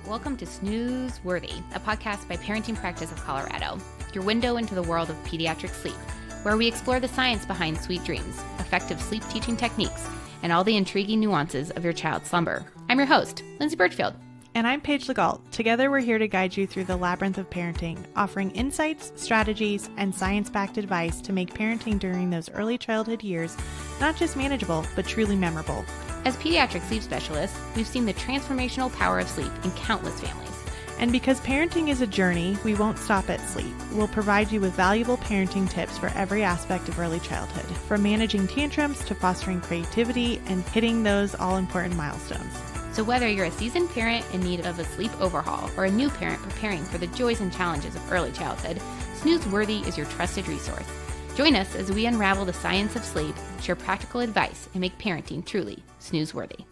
Welcome to Snooze Worthy, a podcast by Parenting Practice of Colorado, your window into the world of pediatric sleep, where we explore the science behind sweet dreams, effective sleep teaching techniques, and all the intriguing nuances of your child's slumber. I'm your host, Lindsey Birchfield. And I'm Paige Legault. Together, we're here to guide you through the labyrinth of parenting, offering insights, strategies, and science-backed advice to make parenting during those early childhood years not just manageable, but truly memorable. As pediatric sleep specialists, we've seen the transformational power of sleep in countless families. And because parenting is a journey, we won't stop at sleep. We'll provide you with valuable parenting tips for every aspect of early childhood, from managing tantrums to fostering creativity and hitting those all-important milestones. So whether you're a seasoned parent in need of a sleep overhaul or a new parent preparing for the joys and challenges of early childhood, Snooze Worthy is your trusted resource. Join us as we unravel the science of sleep, share practical advice, and make parenting truly snooze-worthy.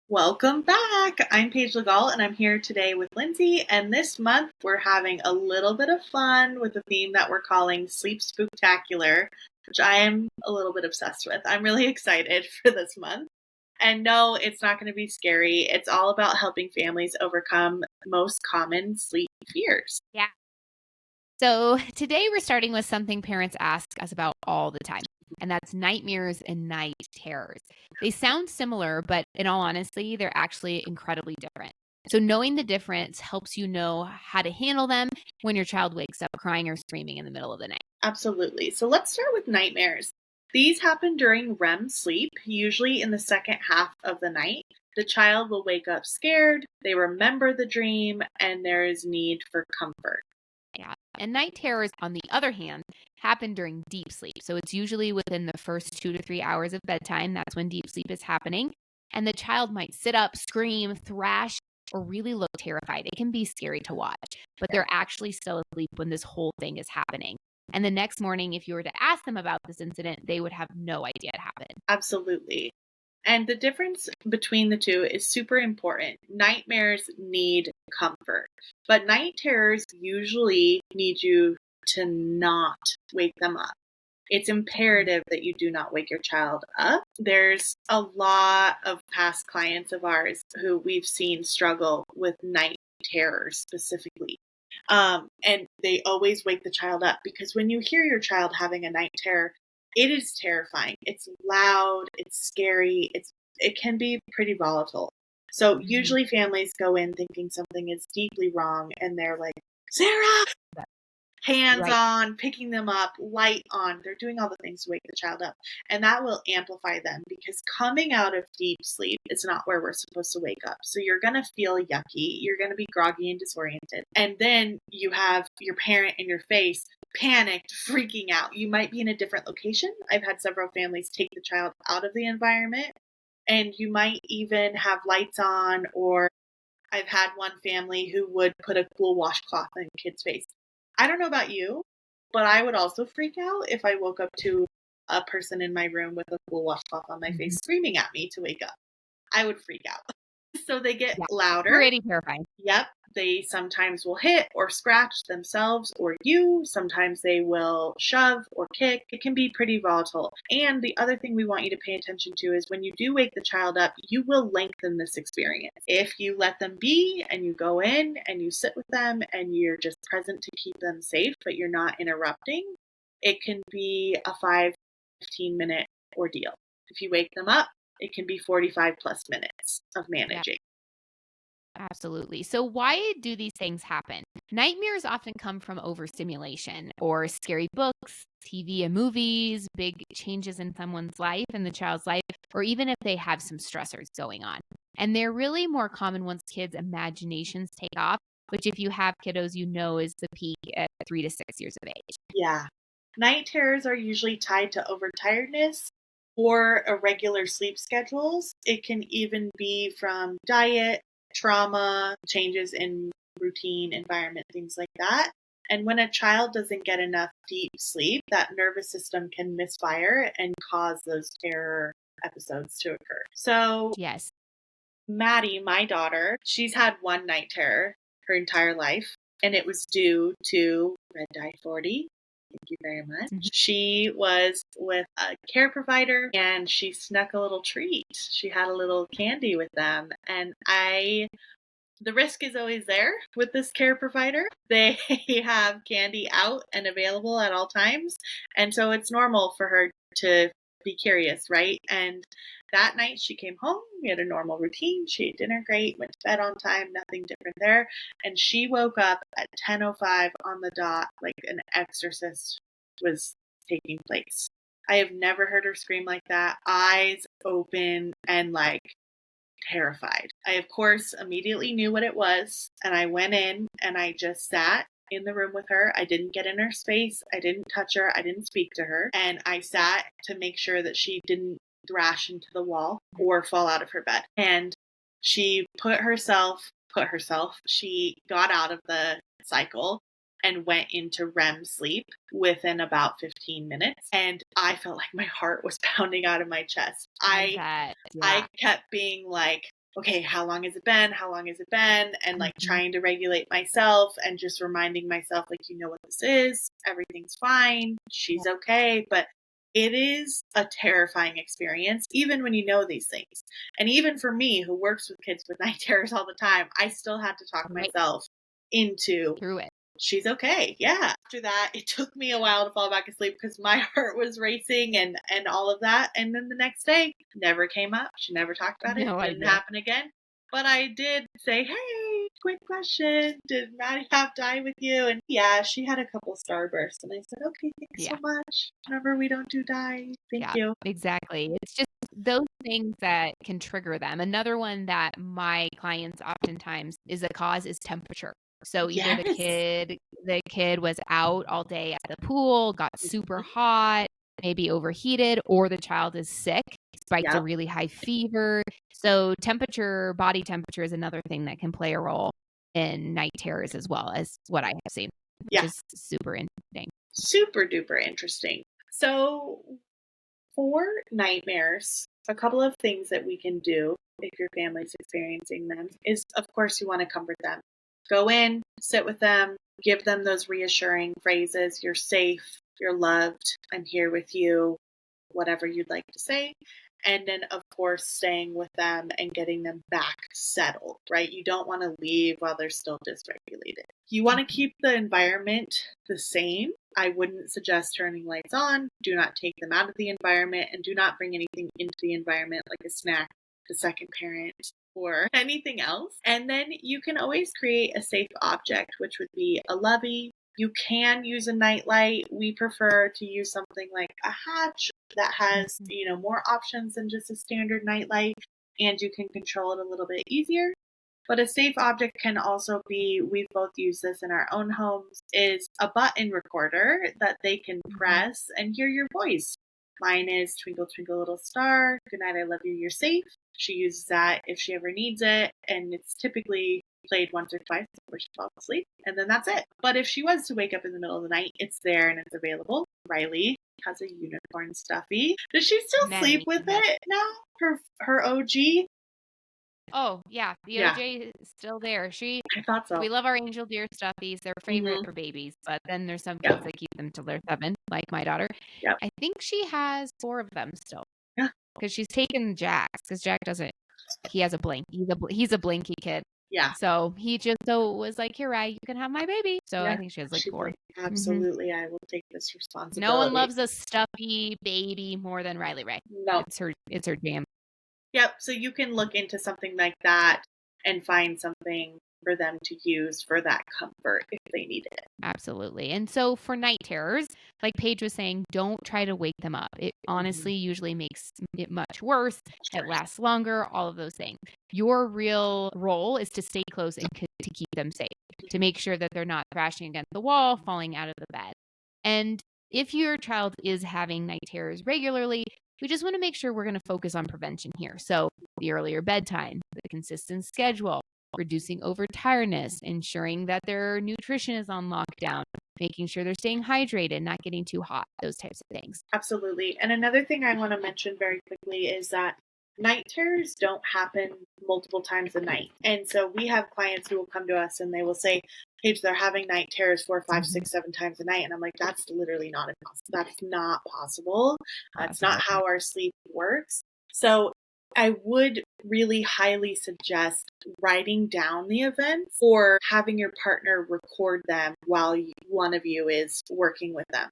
Welcome back. I'm Paige Legault, and I'm here today with Lindsey. And this month, we're having a little bit of fun with a theme that we're calling Sleep Spooktacular, which I am a little bit obsessed with. I'm really excited for this month. And no, it's not going to be scary. It's all about helping families overcome most common sleep fears. Yeah. So today we're starting with something parents ask us about all the time, and that's nightmares and night terrors. They sound similar, but in all honesty, they're actually incredibly different. So knowing the difference helps you know how to handle them when your child wakes up crying or screaming in the middle of the night. Absolutely. So let's start with nightmares. These happen during REM sleep, usually in the second half of the night. The child will wake up scared, they remember the dream, and there is need for comfort. Yeah. And night terrors, on the other hand, happen during deep sleep. So it's usually within the first 2 to 3 hours of bedtime. That's when deep sleep is happening. And the child might sit up, scream, thrash, or really look terrified. It can be scary to watch, but they're actually still asleep when this whole thing is happening. And the next morning, if you were to ask them about this incident, they would have no idea it happened. Absolutely. And the difference between the two is super important. Nightmares need comfort, but night terrors usually need you to not wake them up. It's imperative that you do not wake your child up. There's a lot of past clients of ours who we've seen struggle with night terrors specifically. And they always wake the child up because when you hear your child having a night terror, it is terrifying. It's loud, it's scary, it can be pretty volatile. So usually families go in thinking something is deeply wrong and they're like, Sarah! Hands on, picking them up, light on. They're doing all the things to wake the child up. And that will amplify them because coming out of deep sleep is not where we're supposed to wake up. So you're going to feel yucky. You're going to be groggy and disoriented. And then you have your parent in your face, panicked, freaking out. You might be in a different location. I've had several families take the child out of the environment. And you might even have lights on, or I've had one family who would put a cool washcloth in a kid's face. I don't know about you, but I would also freak out if I woke up to a person in my room with a cool washcloth on my face screaming at me to wake up. I would freak out. So they get louder. Pretty terrifying. Yep. They sometimes will hit or scratch themselves or you. Sometimes they will shove or kick. It can be pretty volatile. And the other thing we want you to pay attention to is when you do wake the child up, you will lengthen this experience. If you let them be and you go in and you sit with them and you're just present to keep them safe, but you're not interrupting, it can be a 5-15 minute ordeal. If you wake them up, it can be 45 plus minutes of managing. Absolutely. So why do these things happen? Nightmares often come from overstimulation or scary books, TV and movies, big changes in someone's life, in the child's life, or even if they have some stressors going on. And they're really more common once kids' imaginations take off, which if you have kiddos, you know is the peak at 3 to 6 years of age. Yeah. Night terrors are usually tied to overtiredness or irregular sleep schedules. It can even be from diet, trauma, changes in routine, environment, things like that. And when a child doesn't get enough deep sleep, that nervous system can misfire and cause those terror episodes to occur. So yes, Maddie, my daughter, she's had one night terror her entire life, and it was due to red dye 40. Thank you very much. She was with a care provider and she snuck a little treat. She had a little candy with them. And I The risk is always there with this care provider. They have candy out and available at all times. And so it's normal for her to be curious, right? And that night she came home. We had a normal routine. She ate dinner great, went to bed on time, nothing different there. And she woke up at 10:05 on the dot, like an exorcist was taking place. I have never heard her scream like that, eyes open and like terrified. I, of course, immediately knew what it was, and I went in and I just sat in the room with her. I didn't get in her space. I didn't touch her. I didn't speak to her. And I sat to make sure that she didn't thrash into the wall or fall out of her bed. And she she got out of the cycle and went into REM sleep within about 15 minutes. And I felt like my heart was pounding out of my chest. I kept being like, okay, how long has it been? How long has it been? And like trying to regulate myself and just reminding myself, like, you know what this is? Everything's fine. She's okay. But it is a terrifying experience, even when you know these things. And even for me, who works with kids with night terrors all the time, I still had to talk myself into through it. She's okay. Yeah. After that, it took me a while to fall back asleep because my heart was racing and all of that. And then the next day, never came up. She never talked about it. Didn't happen again. But I did say, hey, quick question. Did Maddie have die with you? And yeah, she had a couple starbursts. And I said, okay, thanks so much. Remember, we don't do die. Thank you. Exactly. It's just those things that can trigger them. Another one that my clients oftentimes is the cause is temperature. So either the kid was out all day at the pool, got super hot, maybe overheated, or the child is sick, spikes a really high fever. So body temperature is another thing that can play a role in night terrors as well, as what I have seen, which is super interesting. Super duper interesting. So for nightmares, a couple of things that we can do if your family's experiencing them is, of course, you want to comfort them. Go in, sit with them, give them those reassuring phrases. You're safe, you're loved, I'm here with you, whatever you'd like to say. And then, of course, staying with them and getting them back settled, right? You don't want to leave while they're still dysregulated. You want to keep the environment the same. I wouldn't suggest turning lights on. Do not take them out of the environment and do not bring anything into the environment like a snack, the second parent, or anything else. And then you can always create a safe object, which would be a lovey. You can use a nightlight. We prefer to use something like a hatch that has, more options than just a standard nightlight, and you can control it a little bit easier. But a safe object can also be, we've both used this in our own homes, is a button recorder that they can press and hear your voice. Mine is Twinkle, Twinkle, Little Star. Good night, I love you, you're safe. She uses that if she ever needs it, and it's typically played once or twice before she falls asleep, and then that's it. But if she was to wake up in the middle of the night, it's there and it's available. Riley has a unicorn stuffy. Does she still sleep with it now? Her OG? Oh, yeah. The OJ is still there. I thought so. We love our angel deer stuffies. They're favorite for babies, but then there's some kids that keep them till they're 7, like my daughter. Yep. I think she has 4 of them still. Yeah. Because she's taken Jack's, because Jack doesn't, he has a blink. He's a blinky kid. Yeah. So he just was like, here, Rai, you can have my baby. So I think she has like 4. Like, absolutely, I will take this responsibility. No one loves a stuffy baby more than Riley Ray. No. It's her jam. Yep. So you can look into something like that and find something for them to use for that comfort if they need it. Absolutely. And so for night terrors, like Paige was saying, don't try to wake them up. It honestly usually makes it much worse. It lasts longer, all of those things. Your real role is to stay close and to keep them safe, to make sure that they're not crashing against the wall, falling out of the bed. And if your child is having night terrors regularly, we just want to make sure we're going to focus on prevention here. So the earlier bedtime, the consistent schedule, reducing overtiredness, ensuring that their nutrition is on lockdown, making sure they're staying hydrated, not getting too hot, those types of things. Absolutely. And another thing I want to mention very quickly is that night terrors don't happen multiple times a night. And so we have clients who will come to us and they will say, Paige, they're having night terrors 4, 5, 6, 7 times a night. And I'm like, that's literally not impossible. That's not possible. That's not how our sleep works. So I would really highly suggest writing down the events or having your partner record them while one of you is working with them.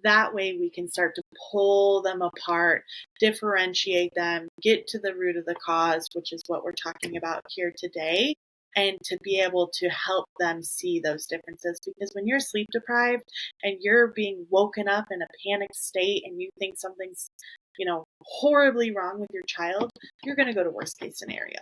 That way we can start to pull them apart, differentiate them, get to the root of the cause, which is what we're talking about here today, and to be able to help them see those differences. Because when you're sleep deprived and you're being woken up in a panicked state and you think something's, horribly wrong with your child, you're going to go to worst case scenario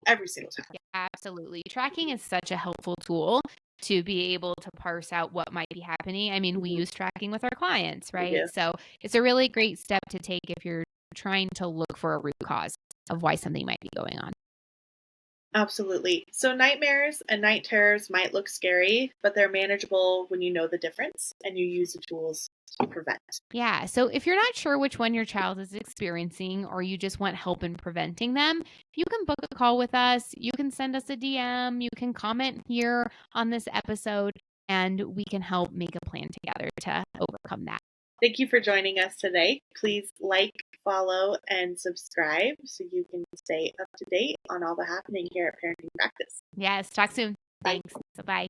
every single time. Yeah, absolutely. Tracking is such a helpful tool to be able to parse out what might be happening. I mean, we use tracking with our clients, right? do. So it's a really great step to take if you're trying to look for a root cause of why something might be going on. Absolutely. So nightmares and night terrors might look scary, but they're manageable when you know the difference and you use the tools to prevent. Yeah. So if you're not sure which one your child is experiencing or you just want help in preventing them, you can book a call with us. You can send us a DM. You can comment here on this episode, and we can help make a plan together to overcome that. Thank you for joining us today. Please like, follow, and subscribe so you can stay up to date on all the happening here at Parenting Practice. Yes. Talk soon. Bye. Thanks. Bye.